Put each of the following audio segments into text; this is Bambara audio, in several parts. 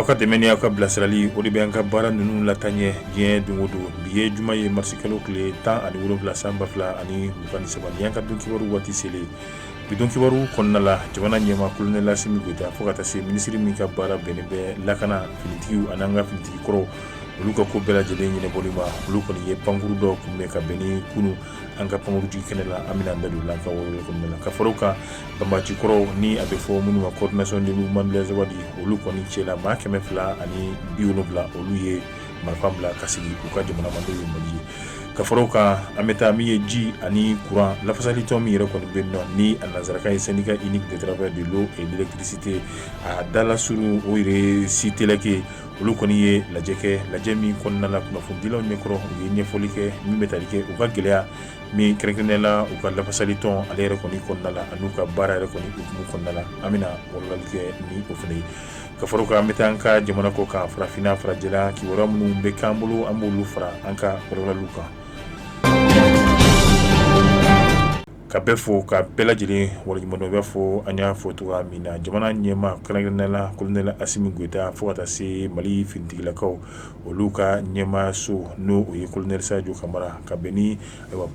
ka dɛmɛ ni aw ka bilasirali o de bɛ an ka baara ninnu lataaɲɛ diɲɛ don o don bi ye juma ye marisi kalo tile 17 san 2023 ni y'an ka don kibaru waati selen bi don kibaru kɔnɔna la jamana ɲɛmaa kolonɛl Asimi Goyita fo ka taa se minisiri min ka baara bɛnnen bɛ lakana finitigiw ani an ka finitigi kɔrɔw olu ka ko bɛɛ lajɛlen ɲɛnɛbɔli ma olu kɔni ye pankuru dɔ kunbɛn ka bɛn ni kunu an ka pankurutigi kɛnɛ la an bɛna an da don la ka wɔrɔ kɔnɔna la ka faraw kan banbaci kɔrɔw ni a bɛ fɔ minnu ma coordination du mouvement de l'Azawadi olu kɔni cɛla maa 270 olu ye marifa bila ka sigi u ka jamana man ye Mali ye ka faraw kan an bɛ taa min ye ji ani courant lafasalitɔn min yɛrɛ kɔni bɛ nɔ ni a nanzarakan ye syndicat unique des travailleurs de l'eau et de l'électricité a dalasuru o yɛrɛ Siteleke olu kɔni ye lajɛ kɛ lajɛ min kɔnɔna la kunnafonidilaw ɲɛkɔrɔ u ye ɲɛfɔli kɛ min bɛ tali kɛ u ka gɛlɛya min kɛrɛnkɛrɛnnenya la u ka lafasalitɔn ale yɛrɛ kɔni kɔnɔna la an'u ka baara yɛrɛ kɔni hukumu kɔnɔna la an bɛna wɔrɔli kɛ ni o fana ye ka faraw kan an bɛ taa an ka jamana kɔ kan farafinna farajɛla kibaruya minnu bɛ k'an bolo an b'olu fara an ka wɔrɔliw kan ka bɛɛ fo ka bɛɛ lajɛlen waleɲumandɔn bɛ fo an y'a fɔ cogoya min na jamana ɲɛmaa kɛrɛnkɛrɛnnenya la kolonɛl Asimi Goyita fo ka taa se Mali finitigilakaw olu ka ɲɛmaayaso n'o o ye kolonɛl Sajo Kamara ka bɛn ni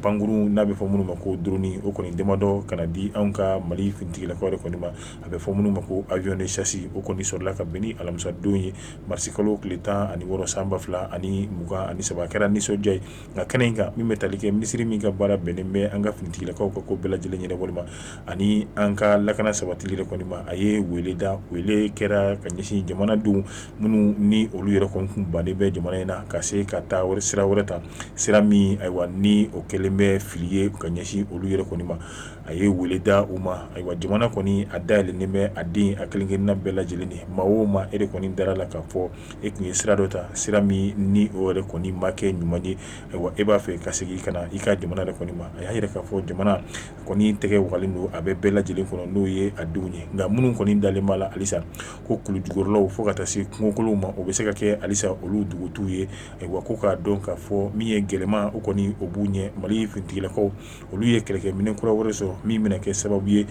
pankuru n'a bɛ fɔ minnu ma ko drone o kɔni damadɔ kana di anw ka Mali finitigilakaw yɛrɛ kɔni ma a bɛ fɔ minnu ma ko avion de chasse o kɔni sɔrɔla ka bɛn ni alamisa don ye marisi kalo tile 16 san 2023 kɛra nisɔndiya ye nka kɛnɛ in kan min bɛ tali kɛ minisiri min ka baara bɛnnen bɛ an ka finitigilakaw ka ko bɛɛ lajɛlen ɲɛnɛbɔli ma ani an ka lakana sabatili yɛrɛ kɔni ma a ye wele kɛra ka ɲɛsin jamanadenw minnu ni olu yɛrɛ kɔni kun bannen bɛ jamana in na ka se ka taa sira wɛrɛ ta sira min ayiwa ni o kɛlen bɛ fili ye ka ɲɛsin olu yɛrɛ kɔni ma a ye wele da u ma ayiwa jamana kɔni a dayɛlɛnnen bɛ a den a kelenkelenna bɛɛ lajɛlen ni maa o maa e de kɔni dara la k'a fɔ e kun ye sira dɔ ta sira min ni o yɛrɛ kɔni ma kɛ ɲuman ye ayiwa e b'a fɛ ka segin ka na i ka jamana yɛrɛ kɔni ma a y'a yɛrɛ k'a fɔ jamana kɔni tɛgɛ wagalen don a bɛ bɛɛ lajɛlen kɔnɔ n'o ye a denw ye nka minnu kɔni dalen b'a la halisa ko kulujukɔrɔlaw fo ka taa se kungokolow ma o bɛ se ka kɛ halisa olu dugutigiw ye ayiwa ko k'a dɔn k'a fɔ min ye gɛlɛman o kɔni o b'u ɲɛ Mali finitigilakaw olu ye kɛlɛkɛminɛ kura wɛrɛ sɔrɔ min bɛna kɛ sababu ye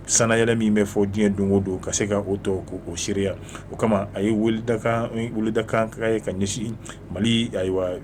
sanayɛlɛ min bɛ fɔ diɲɛ don o don ka se ka o tɔ ko o seereya o kama a ye weledakan ka ye ka ɲɛsin Mali ayiwa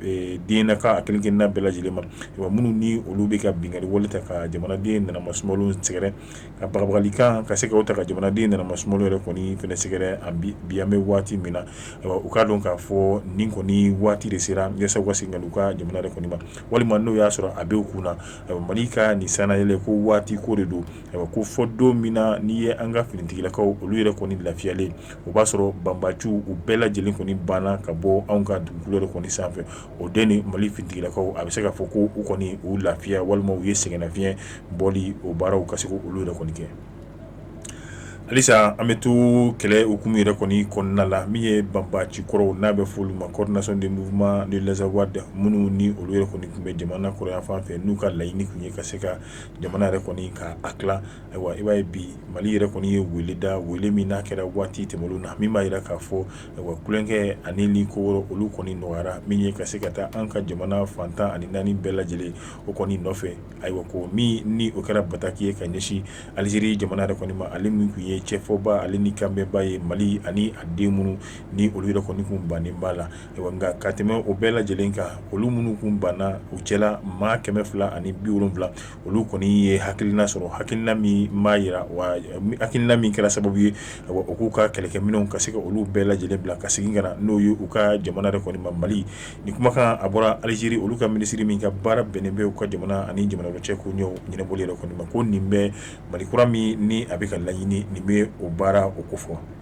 dennaka a kelenkelenna bɛɛ lajɛlen ma ayiwa minnu ni olu bɛ ka binkali wale ta ka jamanaden nanamasumalu sɛgɛrɛ ka bagabagalikan ka se ka o ta ka jamanaden nanamasumalu yɛrɛ kɔni fɛnɛ sɛgɛrɛ bi an bɛ waati min na ayiwa u k'a dɔn k'a fɔ nin kɔni waati de sera yasa u ka segin ka u ka jamana yɛrɛ kɔni ma walima n'o y'a sɔrɔ a bɛ u kun na ayiwa Mali ka nin sanayɛlɛ ko waati ko de don ayiwa ko fɔ don min na n'i ye an ka finitigilakaw olu yɛrɛ kɔni lafiyalen o b'a sɔrɔ banbaciw u bɛɛ lajɛlen kɔni banna ka bɔ anw ka dugukolo yɛrɛ kɔni sanfɛ o den ni Mali finitigilakaw a bɛ se k'a fɔ ko u kɔni u lafiya walima u ye sɛgɛnnafiɲɛ bɔli o baaraw ka se olu yɛrɛ kɔni kɛ halisa an bɛ to kɛlɛ hukumu yɛrɛ kɔni kɔnɔna la min ye banbaci kɔrɔw n'a bɛ fɔ olu ma coordination du mouvement de l'Azawadi minnu ni olu yɛrɛ kɔni tun bɛ jamana kɔrɔyan fan fɛ n'u ka laɲini tun ye ka se ka jamana yɛrɛ kɔni ka a tila ayiwa i b'a ye bi Mali yɛrɛ kɔni ye wele min n'a kɛra waati tɛmɛnlenw na min b'a jira k'a fɔ ayiwa kulonkɛ ani liko wɛrɛ olu kɔni nɔgɔyara min ye ka se ka taa an ka jamana fantan ani naani bɛɛ lajɛlen o kɔni nɔfɛ ayiwa ko min ni o kɛra bataki ye ka ɲɛsin Alizeri jamana yɛrɛ kɔni ma ale min tun ye cɛfɔba ale ni kanbɛnba ye Mali ani a den minnu ni olu yɛrɛ kɔni kun bannen b'a la ayiwa nka ka tɛmɛ o bɛɛ lajɛlen kan olu minnu kun banna u cɛla maa 270 olu kɔni ye hakilina sɔrɔ hakilina min m'a yira wa hakilina min kɛra sababu ye ayiwa u k'u ka kɛlɛkɛminɛnw ka se ka olu bɛɛ lajɛlen bila ka segin ka na n'o ye u ka jamana yɛrɛ kɔni ma Mali ni kumakan a bɔra Alizeri olu ka minisiri min ka baara bɛnnen bɛ u ka jamana ani jamana wɛrɛ cɛ ko ɲɛnabɔli yɛrɛ kɔni ma ko nin bɛ Mali kura min ni a bɛ ka laɲini nin bɛ o baara o kofɔ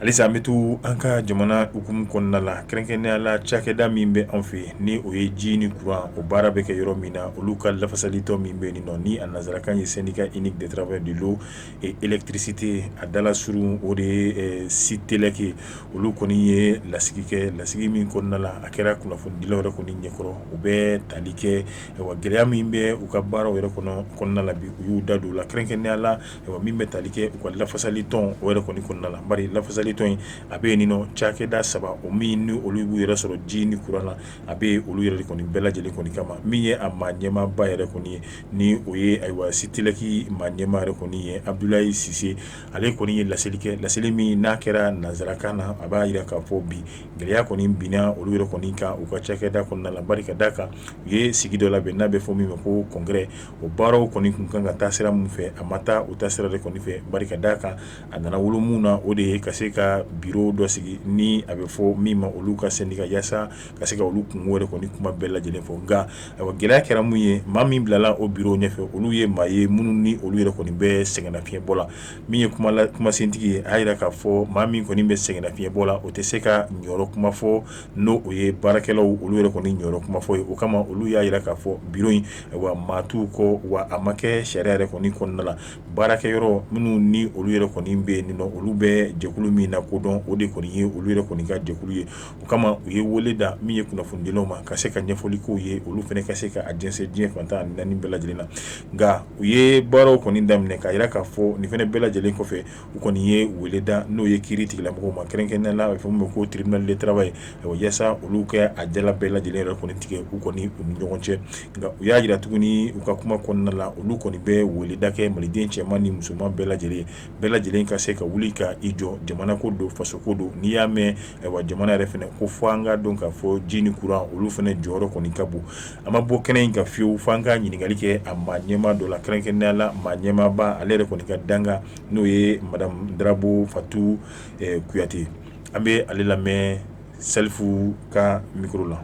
halisa an bɛ to an ka jamana hukumu kɔnɔna la kɛrɛnkɛrɛnnenya la cakɛda min bɛ an fɛ ni o ye ji ni courant o baara bɛ kɛ yɔrɔ min na olu ka lafasalitɔ min bɛ nin nɔ ni a nanzarakan ye syndicat unique des travailleurs de l'eau et électricité a dalasuru o de ye Siteleke olu kɔni ye lasigi kɛ lasigi min kɔnɔna la a kɛra kunnafonidilaw yɛrɛ kɔni ɲɛkɔrɔ u bɛ tali kɛ ayiwa gɛlɛya min bɛ u ka baaraw yɛrɛ kɔnɔna la bi u y'u da don o la kɛrɛnkɛrɛnnenya la ayiwa min bɛ tali kɛ u ka lafasalitɔn o yɛrɛ kɔni kɔnɔna la bari lafasali to a bɛ yen nɔ cakɛda 3 o min ni olu b'u yɛrɛ sɔrɔ ji ni kuran na a bɛ olu yɛrɛ de kɔni bɛɛ lajɛlen kɔni kama min ye a maa ɲɛmaaba yɛrɛ kɔni ye ni o ye ayiwa Siteleki maa ɲɛmaa yɛrɛ kɔni ye Abdulayi Sise ale kɔni ye laseli kɛ laseli min n'a kɛra nanzarakan na a b'a jira k'a fɔ bi gɛlɛya kɔni binna olu yɛrɛ kɔni kan u ka cakɛda kɔnɔna la bari ka d'a kan u ye sigi dɔ labɛn n'a bɛ fɔ min ma ko congrès o baaraw kɔni kun kan ka taa sira min fɛ a ma taa o taa sira de kɔni fɛ bari ka d'a kan a nana wolo mun na o de ye ka se ka bureau dɔ sigi ni a bɛ fɔ min ma olu ka syndicat yaasa ka se ka olu kungo yɛrɛ kɔni kuma bɛɛ lajɛlen fɔ nka ayiwa gɛlɛya kɛra mun ye maa min bilala o bureau ɲɛfɛ olu ye maa ye minnu ni olu yɛrɛ kɔni bɛ sɛgɛnnafiɲɛbɔ la min ye kumasentigi ye a yira k'a fɔ maa min kɔni bɛ sɛgɛnnafiɲɛbɔ la o tɛ se ka ɲɔrɔ kuma fɔ n'o o ye baarakɛlaw olu yɛrɛ kɔni ɲɔrɔ kuma fɔ ye o kama olu y'a yira k'a fɔ bureau in ayiwa maa t'u kɔ wa a ma kɛ sariya yɛrɛ kɔni kɔnɔna la baarakɛyɔrɔ minnu ni olu yɛrɛ kɔni bɛ yen nɔ olu bɛ jɛkulu min na kodɔn o de kɔni ye olu yɛrɛ kɔni ka jɛkulu ye o kama u ye wele da min ye kunnafonidilaw ma ka se ka ɲɛfɔli k'u ye olu fana ka se ka a jɛnsɛn diɲɛ fantan ani naani bɛɛ lajɛlen na nka u ye baaraw kɔni daminɛ k'a yira k'a fɔ nin fana bɛɛ lajɛlen kɔfɛ u kɔni ye wele da n'o ye kiiri tigilamɔgɔw ma kɛrɛnkɛrɛnnenya la a bɛ fɔ min ma ko tribunal de travail yaasa olu kɛ a jala bɛɛ lajɛlen yɛrɛ kɔni tigɛ u kɔni u ni ɲɔgɔn cɛ nka u y'a jira tuguni u ka kuma kɔnɔna la olu kɔni bɛ weleda kɛ maliden cɛman ni musoman bɛɛ lajɛlen ka se ka wuli ka i jɔ jamana ko don faso ko don n'i y'a mɛn ayiwa jamana yɛrɛ fɛnɛ ko fɔ an ka dɔn k'a fɔ ji ni kuran olu fɛnɛ jɔyɔrɔ kɔni ka bon an ma bɔ kɛnɛ in ka fiyewu f'an ka ɲininkali kɛ a maa ɲɛmaa dɔ la kɛrɛnkɛrɛnnenya la maa ɲɛmaaba ale yɛrɛ kɔni ka danga n'o ye madame Darabo Fatu Kuyate an bɛ ale lamɛn Salifu ka micro la.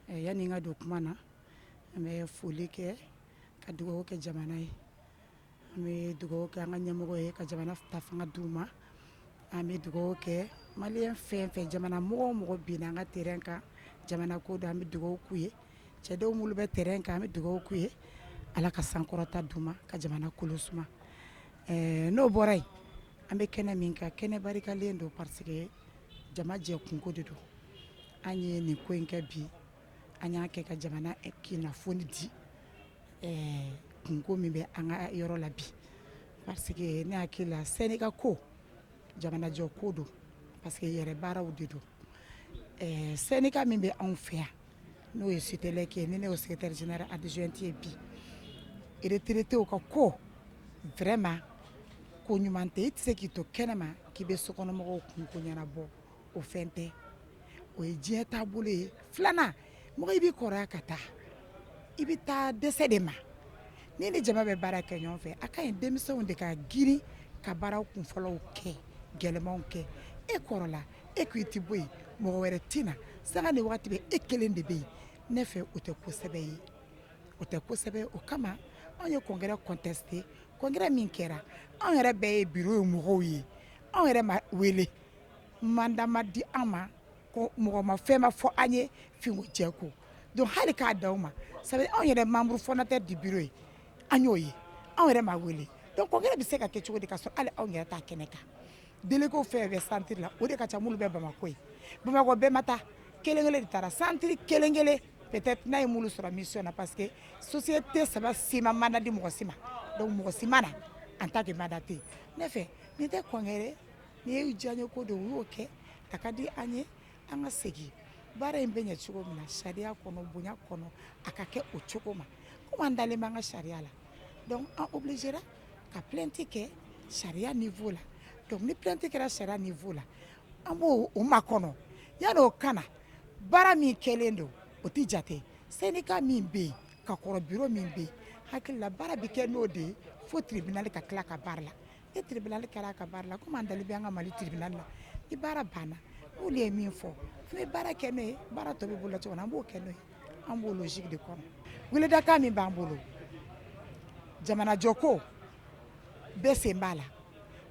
Yani n ka don kuma na an bɛ foli kɛ ka dugawu kɛ jamana ye an bɛ dugawu kɛ an ka ɲɛmɔgɔ ye ka jamana ta fanga d'u ma an bɛ dugawu kɛ maliyɛn fɛn fɛn jamana mɔgɔ o mɔgɔ binna an ka terrain kan jamana ko don an bɛ dugawu k'u ye cɛdenw minnu bɛ terrain kan an bɛ dugawu k'u ye ala ka sankɔrɔta d'u ma ka jamana kolo suma n'o bɔra yen an bɛ kɛnɛ min kan kɛnɛ barikalen don parce que jama jɛ kunko de don an ye nin ko in kɛ bi an y'a kɛ ka jamana kunnafoni di kunko min bɛ an ka yɔrɔ la bi parce que ne hakili la Sɛnɛga ko jamana jɔ ko don parce que yɛrɛ baaraw de don Sɛnɛga min bɛ anw fɛ yan n'o ye Siteleki ye ni ne y'o secrétaire général adjoint ye bi retraités ka ko vraiment ko ɲuman tɛ i tɛ se k'i to kɛnɛma k'i bɛ sokɔnɔmɔgɔw kunko ɲɛnabɔ o fɛn tɛ o ye diɲɛ taabolo ye filanan mɔgɔ i b'i kɔrɔya ka taa i bɛ taa dɛsɛ de ma ni ni jama bɛ baara kɛ ɲɔgɔn fɛ a ka ɲi denmisɛnw de ka girin ka baaraw kunfɔlɔw kɛ gɛlɛmanw kɛ e kɔrɔla e ko i tɛ bɔ yen mɔgɔ wɛrɛ tɛ na sanga ni waati bɛ e kelen de bɛ yen ne fɛ o tɛ kosɛbɛ ye o tɛ kosɛbɛ o kama anw ye congrès contesté congrès min kɛra anw yɛrɛ bɛɛ ye bureau ye mɔgɔw ye anw yɛrɛ ma wele mandat ma di an ma ko mɔgɔ ma fɛn ma fɔ an ye finko jɛ ko donc hali k'a d'aw ma ça veut dire anw yɛrɛ membre fondateur du bureau ye an y'o ye anw yɛrɛ ma wele donc congrès bɛ se ka kɛ cogo di ka sɔrɔ hali anw yɛrɛ t'a kɛnɛ kan délégués fɛn fɛn centre la o de ka ca minnu bɛ Bamakɔ ye Bamakɔ bɛɛ ma taa kelen kelen de taara centre kelen kelen peut-être n'a ye minnu sɔrɔ mission na parce que société saba si ma mandat di mɔgɔ si ma donc mɔgɔ si ma na en tant que mandat tɛ yen ne fɛ nin tɛ congrès ni ye diyaɲɛ ko don u y'o kɛ a ka di an ye an ka segin baara in bɛ ɲɛ cogo min na sariya kɔnɔ bonya kɔnɔ a ka kɛ o cogo ma komi an dalen b'an ka sariya la donc an obligera ka plainte kɛ sariya niveau la donc ni plainte kɛra sariya niveau la an b'o o makɔnɔ yanni o kana baara min kɛlen don o tɛ jate syndicat min bɛ yen ka kɔrɔ bureau min bɛ yen hakili la baara bɛ kɛ n'o de ye fo tribunal ka tila ka baara la ni tribunal kɛra a ka baara la komi an dalen bɛ an ka Mali tribunal la ni baara banna n'olu ye min fɔ fo baara kɛ n'o ye baara tɔ bɛ bolo cogo min na an b'o kɛ n'o ye an b'o logique de kɔnɔ weledakan min b'an bolo jamana jɔ ko bɛɛ sen b'a la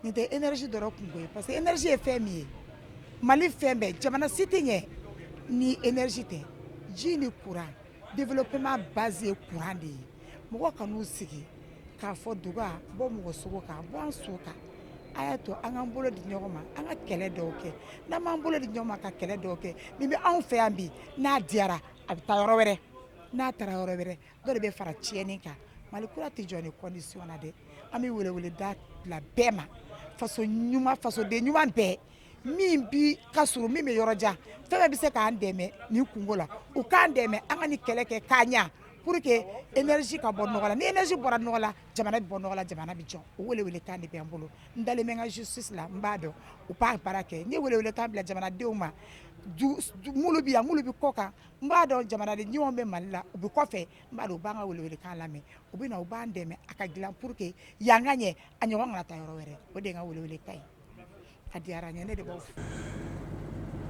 nin tɛ énergie dɔrɔn kunko ye parce que énergie ye fɛn min ye Mali fɛn bɛɛ jamana si tɛ ɲɛ ni énergie tɛ ji ni courant développement base ye courant de ye mɔgɔ kan'u sigi k'a fɔ duga bɔ mɔgɔ sogo kan bɔ an so kan a y'a to an k'an bolo di ɲɔgɔn ma an ka kɛlɛ dɔw kɛ n'an m'an bolo di ɲɔgɔn ma ka kɛlɛ dɔw kɛ nin bɛ anw fɛ yan bi n'a diyara a bɛ taa yɔrɔ wɛrɛ n'a taara yɔrɔ wɛrɛ dɔ de bɛ fara tiɲɛni kan Mali kura tɛ jɔ ni condition na dɛ an bɛ weleweleda bila bɛɛ ma fasoden ɲuman bɛɛ min bi ka surun min bɛ yɔrɔ jan fɛn bɛɛ bɛ se k'an dɛmɛ nin kungo la u k'an dɛmɛ an ka ni kɛlɛ kɛ k'a ɲa pour que énergie ka bɔ nɔgɔ la ni énergie bɔra nɔgɔ la jamana bɛ bɔ nɔgɔ la jamana bɛ jɔ o welewele kan de bɛ n bolo n dalen bɛ n ka justice la n b'a dɔn u b'a baara kɛ n ye welewele kan bila jamanadenw ma mulu bɛ yan mulu bɛ kɔ kan n b'a dɔn jamanaden ɲumanw bɛ Mali la u bɛ kɔfɛ n b'a dɔn u b'an ka welewele kan lamɛn u bɛ na u b'an dɛmɛ a ka dilan pour que yan ka ɲɛ a ɲɔgɔn kana taa yɔrɔ wɛrɛ o de ye n ka welewele kan ye a diyara n ye ne de b'aw fo.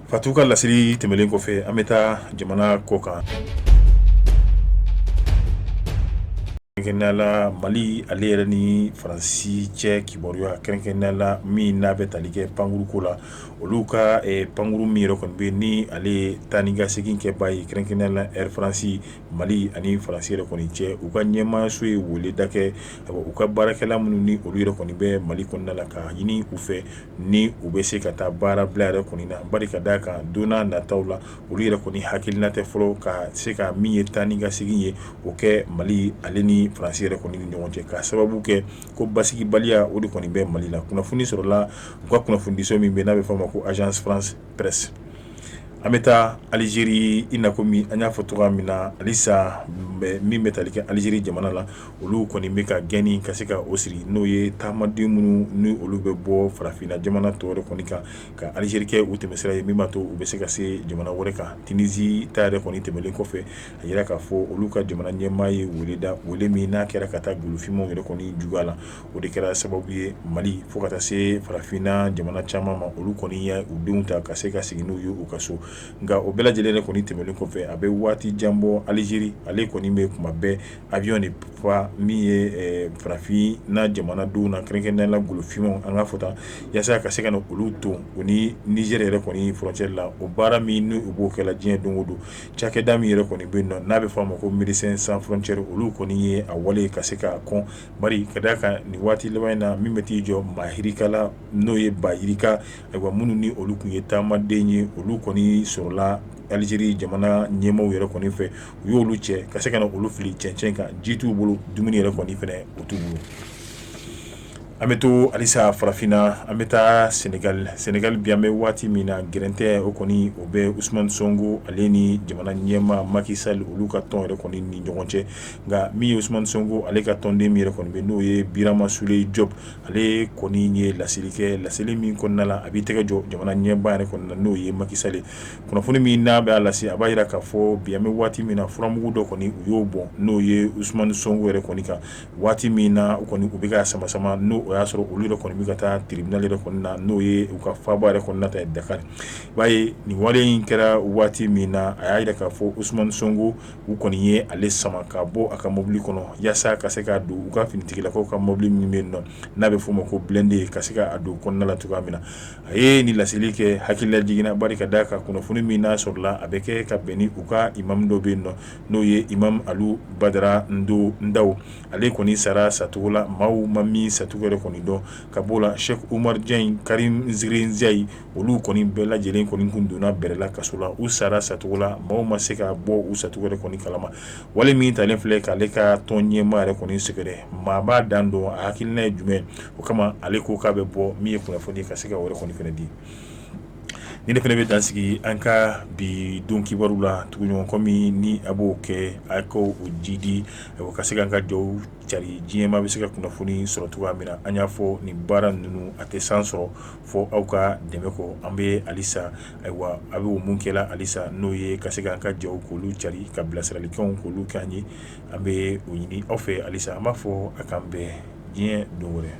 Fatou ka laseli tɛmɛlen kɔfɛ an bɛ taa jamana kɔ kan. kɛrɛnkɛrɛnnenya Mali ale yɛrɛ ni Faransi cɛ kibaruya kɛrɛnkɛrɛnnenya min n'a bɛ tali kɛ pankuruko la olu ka pankuru min yɛrɛ kɔni bɛ ni ale taa ni ka segin kɛba ye kɛrɛnkɛrɛnnenya Air France Mali ani Faransi yɛrɛ kɔni cɛ u ka ɲɛmaayaso ye weleda kɛ u ka baarakɛla minnu ni olu yɛrɛ kɔni bɛ Mali kɔnɔna la ka ɲini u fɛ ni u bɛ se ka taa baara bila yɛrɛ kɔni na bari ka d'a kan don n'a nataw la olu yɛrɛ kɔni hakilina tɛ fɔlɔ ka se ka min ye taa ni ka segin ye o kɛ Mali ale ni Faransi yɛrɛ kɔni ni ɲɔgɔn cɛ ka sababu kɛ ko basigibaliya o de kɔni bɛ Mali la kunnafoni sɔrɔla u ka kunnafonidiso min bɛ n'a bɛ fɔ o ma ko Agence France Presse. An bɛ taa Alizeri i na komi an y'a fɔ cogoya min na halisa min bɛ tali kɛ Alizeri jamana la olu kɔni bɛ ka gɛnni ka se ka o siri n'o ye taamaden minnu ni olu bɛ bɔ farafinna jamana tɔ wɛrɛ kɔni kan ka Alizeri kɛ u tɛmɛsira ye min b'a to u bɛ se ka se jamana wɛrɛ kan Tunisie ta yɛrɛ kɔni tɛmɛlen kɔfɛ a yira k'a fɔ olu ka jamana ɲɛmaa ye wele min n'a kɛra ka taa golofinmanw yɛrɛ kɔni juguya la o de kɛra sababu ye Mali fo ka taa se farafinna jamana caman ma olu kɔni ye u denw ta ka se ka segin n'u ye u ka so nka o bɛɛ lajɛlen kɔni tɛmɛlen kɔfɛ a bɛ waati jan bɔ Alizeri ale kɔni bɛ kuma bɛɛ avion de fa min ye farafinna jamanadenw na kɛrɛnkɛrɛnnenya golofinmanw an ka fɔ tan yaasa ka se ka na olu to u ni Niger yɛrɛ kɔni frontière la o baara min ni u b'o kɛla diɲɛ don o don cakɛda min yɛrɛ kɔni bɛ yen nɔ n'a bɛ fɔ a ma ko Médecins Sans Frontières olu kɔni ye a wale ka se ka kɔn bari ka d'a kan nin waati laban in na min bɛ t'i jɔ Mahirika la n'o ye Bayirika ayiwa minnu ni olu tun ye taamaden ye olu kɔni sɔrɔla Alizeri jamana ɲɛmaaw yɛrɛ kɔni fɛ u y'olu cɛ ka se ka na olu fili cɛncɛn kan ji t'u bolo dumuni yɛrɛ kɔni fɛnɛ o t'u bolo. An bɛ to halisa farafinna an bɛ taa Senegal bi an bɛ waati min na gɛrɛntɛ o kɔni o bɛ Ousmane Sonko ale ni jamana ɲɛmaa Macky Sall olu ka tɔn yɛrɛ kɔni ni ɲɔgɔn cɛ nka min ye Ousmane Sonko ale ka tɔnden min yɛrɛ kɔni bɛ n'o ye Birama Souleye Diop ale kɔni ye laseli kɛ laseli min kɔnɔna la a b'i tɛgɛ jɔ jamana ɲɛmaa yɛrɛ kɔni na n'o ye Macky Sall kunnafoni min n'a bɛ a lase a b'a jira k'a fɔ bi an bɛ waati min na furamugu dɔ kɔni u y'o bɔn n'o ye Ousmane Sonko yɛrɛ kɔni kan waati min na u kɔni u bɛ ka sama sama n'o o y'a sɔrɔ olu yɛrɛ kɔni bɛ ka taa tribunal yɛrɛ kɔni na n'o ye u ka faaba yɛrɛ kɔni na ta Dakar i b'a ye nin wale in kɛra waati min na a y'a jira k'a fɔ Ousmane Sonko u kɔni ye ale sama ka bɔ a ka mobili kɔnɔ yaasa ka se ka don u ka finitigilakaw ka mobili min bɛ yen nɔ n'a bɛ fɔ o ma ko blindé ka se ka don kɔnɔna la cogoya min na a ye nin laseli kɛ hakilila jiginna bari ka d'a kan kunnafoni min n'a sɔrɔla a bɛ kɛ ka bɛn ni u ka imam dɔ bɛ yen nɔ n'o ye Imam Alu Badara Ndaw ale kɔni sara satogo la maaw ma min satogo yɛrɛ kɔni dɔn ka b'o la Cheikh Oumar Diagne Karim Nzirinziaye olu kɔni bɛɛ lajɛlen kɔni kun donna bɛrɛ la kaso la u sara satogo la maaw ma se ka bɔ u satogo yɛrɛ kɔni kalama wale min talen filɛ k'ale ka tɔn ɲɛmaa yɛrɛ kɔni sɛgɛrɛ maa b'a dan dɔn a hakilina ye jumɛn o kama ale ko k'a bɛ bɔ min ye kunnafoni ka se ka wɛrɛ kɔni fɛnɛ di ni ne fɛnɛ bɛ dansigi an ka bi don kibaru la tuguɲɔgɔn kɔmi ni a b'o kɛ a ka o jidi ka se k'an ka jɔw cari diɲɛma bɛ se ka kunnafoni sɔrɔ cogoya min na an y'a fɔ nin baara ninnu a tɛ san sɔrɔ fɔ aw ka dɛmɛ kɔ an bɛ halisa ayiwa a bɛ o mun kɛla halisa n'o ye ka se k'an ka jɔw k'olu cari ka bilasiralikanw k'olu k'an ye an bɛ o ɲini aw fɛ halisa an b'a fɔ a k'an bɛn diɲɛ don wɛrɛ